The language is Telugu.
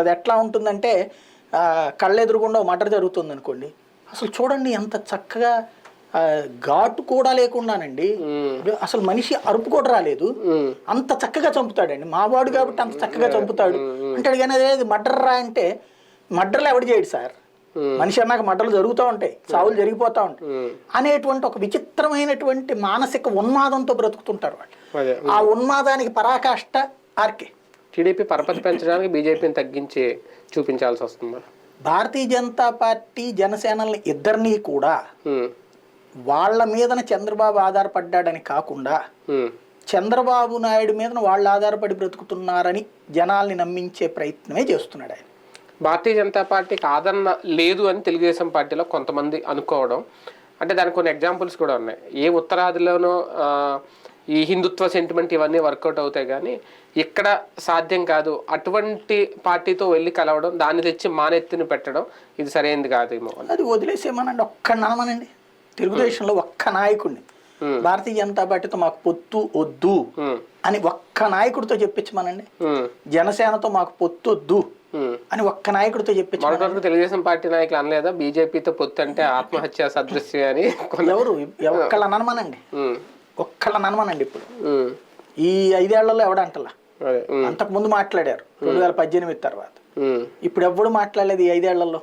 అది ఎట్లా ఉంటుందంటే కళ్ళెదురుగుండా మటర్ జరుగుతుంది అనుకోండి, అసలు చూడండి ఎంత చక్కగా ఘాటు కూడా లేకుండానండి, అసలు మనిషి అరుపు కూడా రాలేదు, అంత చక్కగా చంపుతాడండి. మావాడు కాబట్టి అంత చక్కగా చంపుతాడు అంటాడు. కానీ అదే మర్డర్రా అంటే మర్డర్లు ఎవడు చేయడు సార్, మనిషి అన్నాక మర్డర్లు జరుగుతూ ఉంటాయి, చావులు జరిగిపోతూ ఉంటాయి అనేటువంటి ఒక విచిత్రమైనటువంటి మానసిక ఉన్మాదంతో బ్రతుకుతుంటారు వాళ్ళు. ఆ ఉన్మాదానికి పరాకాష్ట ఆర్కే. టీడీపీ పరపతి పెంచడానికి బీజేపీని తగ్గించి చూపించాల్సి వస్తుంది. భారతీయ జనతా పార్టీ జనసేనల్ని ఇద్దరినీ కూడా వాళ్ళ మీదన చంద్రబాబు ఆధారపడ్డాడని కాకుండా చంద్రబాబు నాయుడు మీదన వాళ్ళు ఆధారపడి బ్రతుకుతున్నారని జనాల్ని నమ్మించే ప్రయత్నమే చేస్తున్నాడు ఆయన. భారతీయ జనతా పార్టీకి ఆదరణ లేదు అని తెలుగుదేశం పార్టీలో కొంతమంది అనుకోవడం, అంటే దానికి కొన్ని ఎగ్జాంపుల్స్ కూడా ఉన్నాయి. ఏ ఉత్తరాదిలోనో ఈ హిందుత్వ సెంటిమెంట్ ఇవన్నీ వర్కౌట్ అవుతాయి, కానీ ఇక్కడ సాధ్యం కాదు. అటువంటి పార్టీతో వెళ్ళి కలవడం, దాన్ని తెచ్చి మానెత్తిని పెట్టడం ఇది సరైనది కాదేమో. అది వదిలేసేమనండి, ఒక్క నమ్మనండి. తెలుగుదేశంలో ఒక్క నాయకుడిని భారతీయ జనతా పార్టీతో మాకు పొత్తు వద్దు అని ఒక్క నాయకుడితో చెప్పించమనండి, జనసేనతో మాకు పొత్తు వద్దు అని ఒక్క నాయకుడితో చెప్పించు. తెలుగుదేశం పార్టీ నాయకులు అనలేదా బీజేపీతో పొత్తు అంటే ఆత్మహత్య సదృశ్యం అని? ఎవరు ఒక్కళ్ళ ననమనండి, ఒక్కళ్ళ ననమనండి. ఇప్పుడు ఈ 5 ఏళ్లలో ఎవడంటలా, అంతకు ముందు మాట్లాడారు 2018 తర్వాత, ఇప్పుడు ఎవ్వడు మాట్లాడలేదు ఈ 5 ఏళ్లలో.